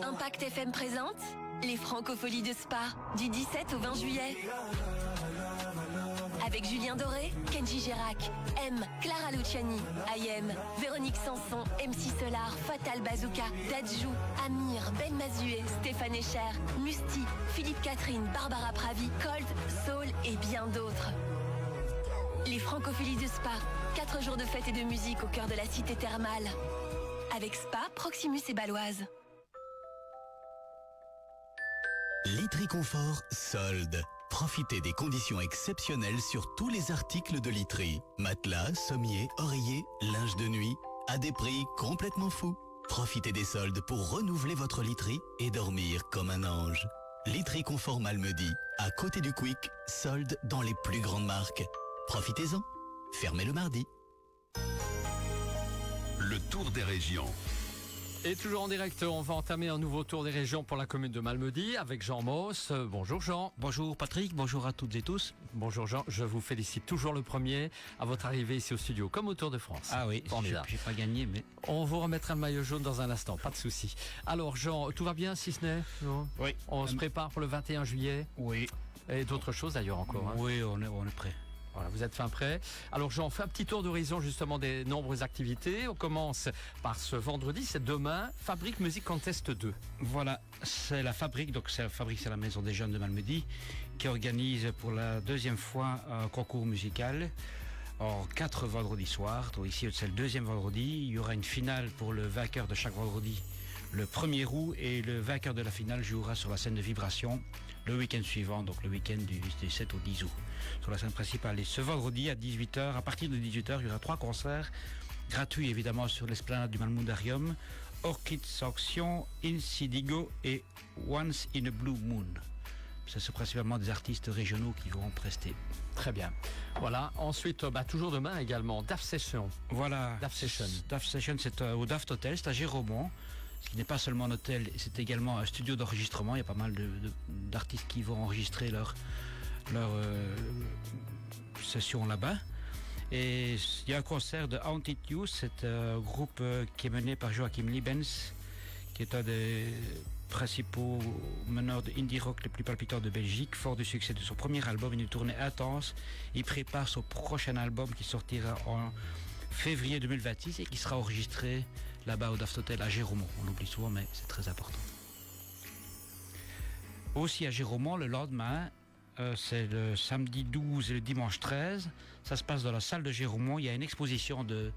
Impact FM présente les Francopholies de Spa du 17 au 20 juillet. Avec Julien Doré, Kenji Girac, M, Clara Luciani, Ayem, Véronique Sanson, MC Solar, Fatal Bazooka, Dadju, Amir, Ben Mazué, Stéphane Echer, Musti, Philippe Catherine, Barbara Pravi, Cold, Soul et bien d'autres. Les Francopholies de Spa, 4 jours de fête et de musique au cœur de la cité thermale. Avec Spa, Proximus et Baloise. Literie Confort solde. Profitez des conditions exceptionnelles sur tous les articles de literie. Matelas, sommiers, oreillers, linge de nuit, à des prix complètement fous. Profitez des soldes pour renouveler votre literie et dormir comme un ange. Literie Confort Malmedy, à côté du Quick, soldes dans les plus grandes marques. Profitez-en. Fermez le mardi. Le tour des régions. Et toujours en direct, on va entamer un nouveau tour des régions pour la commune de Malmedy avec Jean Moos. Bonjour Jean. Bonjour Patrick, bonjour à toutes et tous. Bonjour Jean, je vous félicite toujours le premier à votre arrivée ici au studio, comme au Tour de France. Ah oui, j'ai pas gagné, mais... On vous remettra le maillot jaune dans un instant, pas de souci. Alors Jean, tout va bien si ce n'est non? Oui. On se prépare pour le 21 juillet. Oui. Et d'autres choses d'ailleurs encore. Oui, on est prêt. Voilà, vous êtes fin prêt. Alors Jean, on fait un petit tour d'horizon justement des nombreuses activités. On commence par ce vendredi, c'est demain, Fabrique Music Contest 2. Voilà, c'est la Fabrique, donc c'est la Maison des Jeunes de Malmedy, qui organise pour la deuxième fois un concours musical en 4 vendredis soirs. Donc ici, c'est le deuxième vendredi. Il y aura une finale pour le vainqueur de chaque vendredi le 1er août, et le vainqueur de la finale jouera sur la scène de vibration le week-end suivant, donc le week-end du 7 au 10 août, sur la scène principale. Et ce vendredi à 18h, à partir de 18h, il y aura 3 concerts gratuits évidemment sur l'esplanade du Malmundarium: Orchid Sanction, Incidigo et Once in a Blue Moon. C'est principalement des artistes régionaux qui vont prester. Très bien. Voilà. Ensuite, toujours demain également, DAF Session. Voilà. DAF Session. DAF Session, c'est au DAFT Hotel, c'est à Géromont. Ce qui n'est pas seulement un hôtel, c'est également un studio d'enregistrement. Il y a pas mal d'artistes qui vont enregistrer leur session là-bas. Et il y a un concert de Haunted Youth, c'est un groupe qui est mené par Joachim Liebens, qui est un des principaux meneurs de indie rock les plus palpitants de Belgique, fort du succès de son premier album, une tournée intense. Il prépare son prochain album qui sortira en février 2026 et qui sera enregistré là-bas au DAFT Hotel à Géromont. On l'oublie souvent, mais c'est très important. Aussi à Géromont, le lendemain, c'est le samedi 12 et le dimanche 13. Ça se passe dans la salle de Géromont. Il y a une exposition de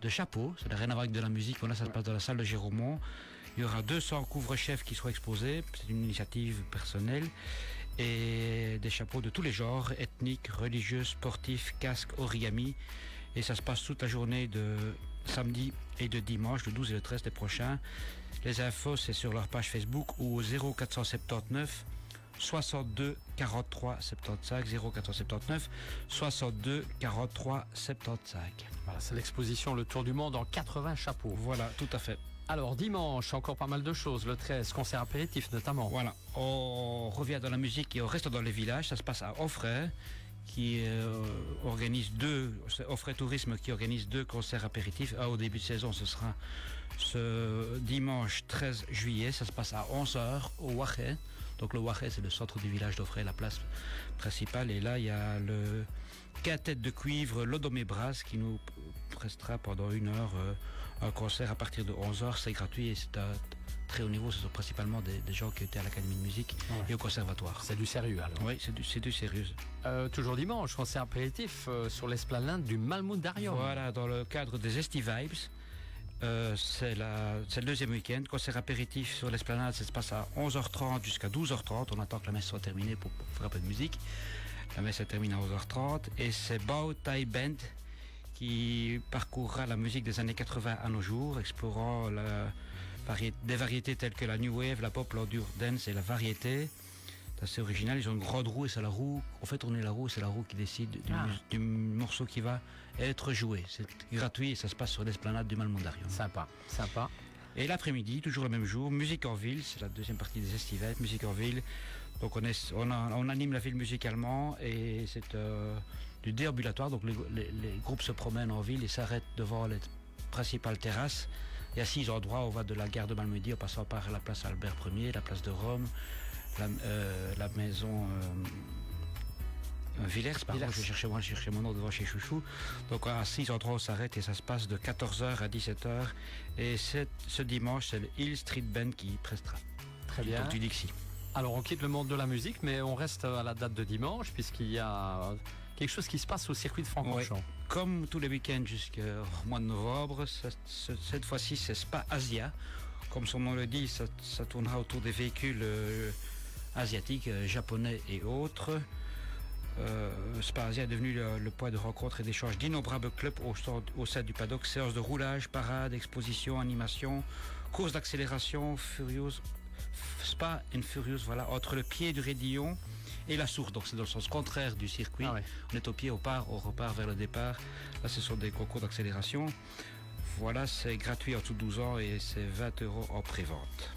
chapeaux. Ça n'a rien à voir avec de la musique. Voilà, ça se passe dans la salle de Géromont. Il y aura 200 couvre-chefs qui seront exposés. C'est une initiative personnelle. Et des chapeaux de tous les genres, ethniques, religieux, sportifs, casques, origami. Et ça se passe toute la journée de samedi et de dimanche, le 12 et le 13 des prochains. Les infos, c'est sur leur page Facebook ou au 0479 62 43 75, 0479 62 43 75. Voilà, c'est l'exposition Le Tour du Monde en 80 chapeaux. Voilà, tout à fait. Alors dimanche, encore pas mal de choses. Le 13, concert apéritif notamment. Voilà, on revient dans la musique et on reste dans les villages. Ça se passe à Offray, qui organise Offray Tourisme, qui organise 2 concerts apéritifs. Un au début de saison, ce sera ce dimanche 13 juillet. Ça se passe à 11h au Wachet. Donc le Wachet, c'est le centre du village d'Offray, la place principale. Et là, il y a le quintet de cuivre Lodomé Brass qui nous prestera pendant 1 heure un concert à partir de 11h. C'est gratuit et c'est à très haut niveau. Ce sont principalement des gens qui étaient à l'Académie de musique et au conservatoire. C'est du sérieux alors. Oui, c'est du sérieux. Toujours dimanche, concert apéritif sur l'esplanade du Malmundarium. Voilà, dans le cadre des Estivibes. C'est le deuxième week-end. Concert apéritif sur l'esplanade, ça se passe à 11h30 jusqu'à 12h30. On attend que la messe soit terminée pour faire un peu de musique. La messe se termine à 11h30 et c'est Bao Thai Band qui parcourra la musique des années 80 à nos jours, explorant des variétés telles que la new wave, la pop, l'endure dance et la variété. C'est assez original. Ils ont une grande roue et c'est la roue. On fait tourner la roue et c'est la roue qui décide du morceau qui va être joué. C'est gratuit et ça se passe sur l'esplanade du Malmundarium. Sympa, sympa. Et l'après-midi, toujours le même jour, Musique en ville, c'est la deuxième partie des Estivètes, Musique en ville. Donc on anime la ville musicalement et c'est du déambulatoire. Donc les groupes se promènent en ville et s'arrêtent devant les principales terrasses Il y a 6 endroits. On va de la gare de Malmedy en passant par la place Albert Ier, la place de Rome, la maison Villers, pardon, je cherchais mon nom devant chez Chouchou. Donc à 6 endroits on s'arrête et ça se passe de 14h à 17h. Et ce dimanche, c'est le Hill Street Band qui prestera. Très bien. Donc du Dixie. Alors on quitte le monde de la musique, mais on reste à la date de dimanche, puisqu'il y a quelque chose qui se passe au circuit de Francorchamps. Oui. Comme tous les week-ends jusqu'au mois de novembre, cette fois-ci c'est Spa Asia. Comme son nom le dit, ça tournera autour des véhicules asiatiques, japonais et autres. Spa Asia est devenu le point de rencontre et d'échange d'innombrables clubs au sein du paddock. Séances de roulage, parades, expositions, animations, courses d'accélération, Spa and Furious, voilà, entre le pied du raidillon et la source. Donc c'est dans le sens contraire du circuit. Ah ouais. On est au pied, on repart vers le départ. Là, ce sont des concours d'accélération. Voilà, c'est gratuit en dessous de 12 ans et c'est 20 € en pré-vente.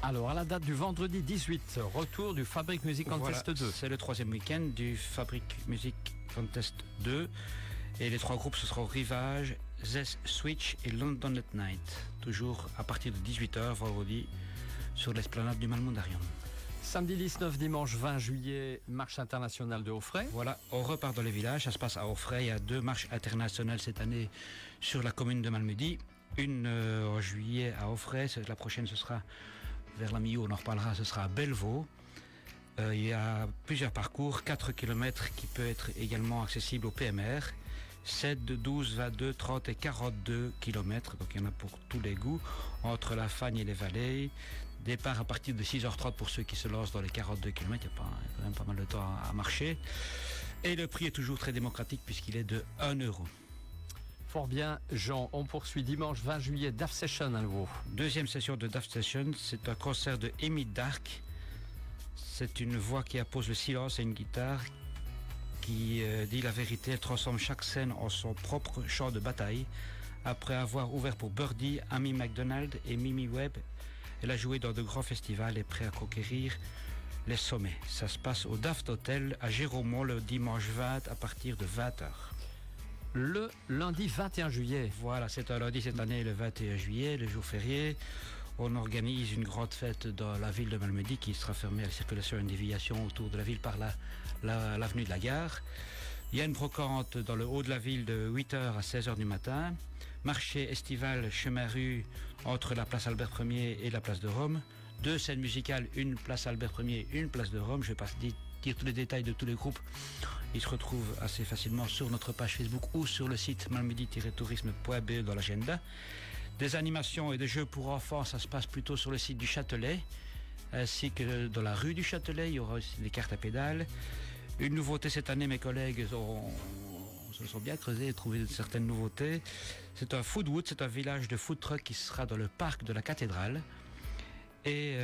Alors à la date du vendredi 18, retour du Fabric Music Contest Voilà, 2. c'est le 3e week-end du Fabric Music Contest 2. Et les 3 groupes, ce seront Rivage, Zest Switch et London at Night. Toujours à partir de 18h, vendredi, sur l'esplanade du Malmundarium. Samedi 19, dimanche 20 juillet, marche internationale de Haufray. Voilà, on repart dans les villages, ça se passe à Haufray. Il y a 2 marches internationales cette année sur la commune de Malmedy. Une en juillet à Haufray, la prochaine ce sera vers la mi-août, on en reparlera, ce sera à Bellevaux. Il y a plusieurs parcours, 4 km qui peut être également accessible au PMR. 7, 12, 22, 30 et 42 km, donc il y en a pour tous les goûts, entre la Fagne et les vallées. Départ à partir de 6h30 pour ceux qui se lancent dans les 42 km, il y a quand même pas mal de temps à marcher. Et le prix est toujours très démocratique puisqu'il est de 1 €. Fort bien, Jean. On poursuit dimanche 20 juillet, Daft Session à nouveau. Deuxième session de Daft Session, c'est un concert de Amy Dark. C'est une voix qui appose le silence et une guitare qui dit la vérité. Elle transforme chaque scène en son propre champ de bataille. Après avoir ouvert pour Birdie, Amy MacDonald et Mimi Webb, elle a joué dans de grands festivals et est prête à conquérir les sommets. Ça se passe au Daft Hotel à Géromont le dimanche 20 à partir de 20h. Le lundi 21 juillet. Voilà, c'est un lundi cette année, le 21 juillet, le jour férié. On organise une grande fête dans la ville de Malmedy qui sera fermée à la circulation et une déviation autour de la ville par l'avenue de la Gare. Il y a une brocante dans le haut de la ville de 8h à 16h du matin. Marché estival chemin-rue entre la place Albert Ier et la place de Rome. 2 scènes musicales, une place Albert Ier, une place de Rome. Je ne vais pas dire tous les détails de tous les groupes. Ils se retrouvent assez facilement sur notre page Facebook ou sur le site malmedy-tourisme.be dans l'agenda. Des animations et des jeux pour enfants, ça se passe plutôt sur le site du Châtelet, ainsi que dans la rue du Châtelet. Il y aura aussi des cartes à pédales. Une nouveauté cette année, mes collègues se sont bien creusés et trouvé certaines nouveautés. C'est un Foodwood, c'est un village de food truck qui sera dans le parc de la cathédrale. Et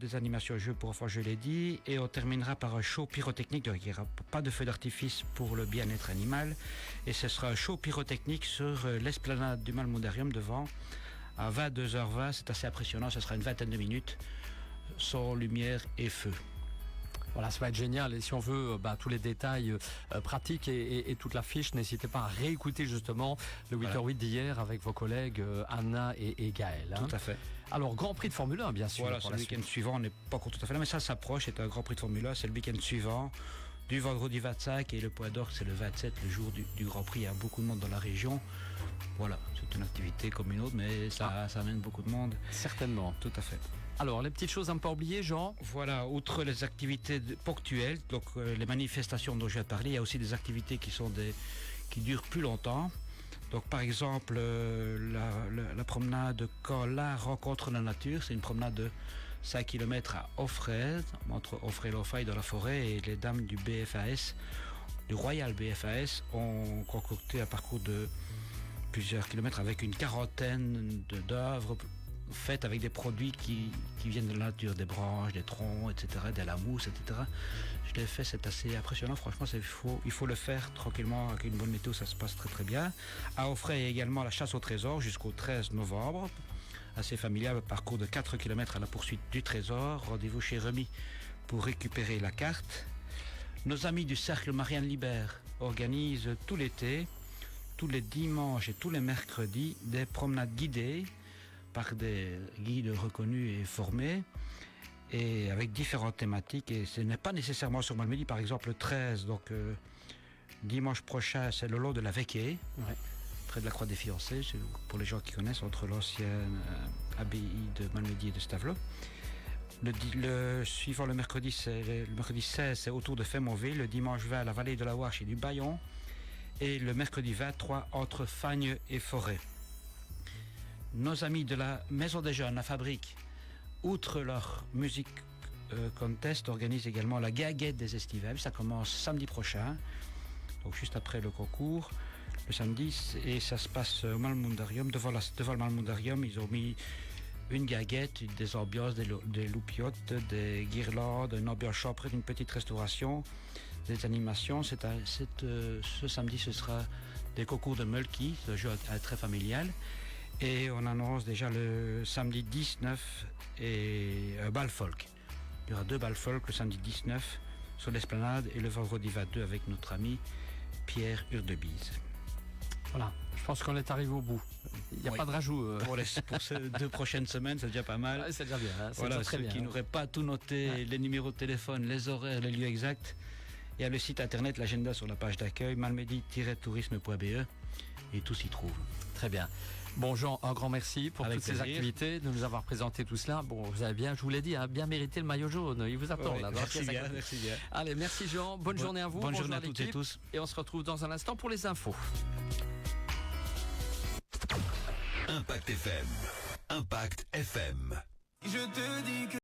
des animations jeux pour enfants, je l'ai dit. Et on terminera par un show pyrotechnique. Donc il n'y aura pas de feu d'artifice pour le bien-être animal. Et ce sera un show pyrotechnique sur l'esplanade du Malmundarium devant à 22h20. C'est assez impressionnant, ce sera une vingtaine de minutes. Son, lumière et feu. Voilà, ça va être génial. Et si on veut tous les détails pratiques et toute la fiche, n'hésitez pas à réécouter justement le 8h08 d'hier avec vos collègues Anna et Gaël. Tout à fait. Alors, Grand Prix de Formule 1, bien sûr. Voilà, c'est le week-end suivant. On n'est pas encore tout à fait là, mais ça s'approche. C'est un Grand Prix de Formule 1. C'est le week-end suivant, du vendredi 25. Et le point d'orgue, c'est le 27, le jour du Grand Prix. Il y a beaucoup de monde dans la région. Voilà, c'est une activité comme une autre, mais ça amène beaucoup de monde. Certainement. Tout à fait. Alors, les petites choses à ne pas oublier, Jean. Voilà, outre les activités ponctuelles, donc les manifestations dont je viens de parler, il y a aussi des activités qui durent plus longtemps. Donc par exemple, la promenade quand l'art rencontre la nature, c'est une promenade de 5 km à Offray, entre Offray et Lofaille dans la forêt, et les dames du BFAS, du Royal BFAS, ont concocté un parcours de plusieurs kilomètres avec une quarantaine d'œuvres faites avec des produits qui viennent de la nature, des branches, des troncs, etc., de la mousse, etc. Je l'ai fait, c'est assez impressionnant, franchement, il faut le faire tranquillement, avec une bonne météo, ça se passe très très bien. À Offray, il y a également la chasse au trésor jusqu'au 13 novembre, assez familial, parcours de 4 km à la poursuite du trésor, rendez-vous chez Remy pour récupérer la carte. Nos amis du Cercle Marianne Libert organisent tout l'été, tous les dimanches et tous les mercredis, des promenades guidées par des guides reconnus et formés, et avec différentes thématiques. Et ce n'est pas nécessairement sur Malmedy. Par exemple, le 13, donc dimanche prochain, c'est le long de la Vecchie, près de la Croix des Fiancés, pour les gens qui connaissent, entre l'ancienne abbaye de Malmedy et de Stavelot. Suivant le mercredi 16, c'est autour de Fémonville. Le dimanche 20, la vallée de la Warche et du Bayon. Et le mercredi 23, entre Fagnes et Forêt. Nos amis de la Maison des Jeunes, la Fabrique, outre leur musique contest, organisent également la Gaguette des Estivelles. Ça commence samedi prochain, donc juste après le concours, le samedi, et ça se passe au Malmundarium. Devant le Malmundarium, ils ont mis une gaguette, des ambiances, des loupiottes, des guirlandes, une ambiance champêtre, une petite restauration, des animations. Ce samedi, ce sera des concours de Mulky, ce jeu très familial. Et on annonce déjà le samedi 19 et bal folk. Il y aura 2 bals folk le samedi 19 sur l'esplanade et le vendredi 22 avec notre ami Pierre Hurdebise. Voilà, je pense qu'on est arrivé au bout. Il n'y a pas de rajout. Pour ces 2 prochaines semaines, c'est déjà pas mal. Ouais, c'est déjà bien. Hein, voilà, très ceux bien, qui n'auraient pas tout noté, les numéros de téléphone, les horaires, les lieux exacts, il y a le site internet, l'agenda sur la page d'accueil, malmedy-tourisme.be, et tout s'y trouve. Très bien. Bon Jean, un grand merci pour Avec toutes ces plaisir. activités, de nous avoir présenté tout cela. Bon, vous avez bien, je vous l'ai dit, bien mérité le maillot jaune. Il vous attend là. Dans la pièce à côté. Merci bien. Allez, merci Jean. Bonne journée à vous. Bonne journée à Bonjour toutes et l'équipe. tous. Et on se retrouve dans un instant pour les infos. Impact FM. Impact FM. Je te dis que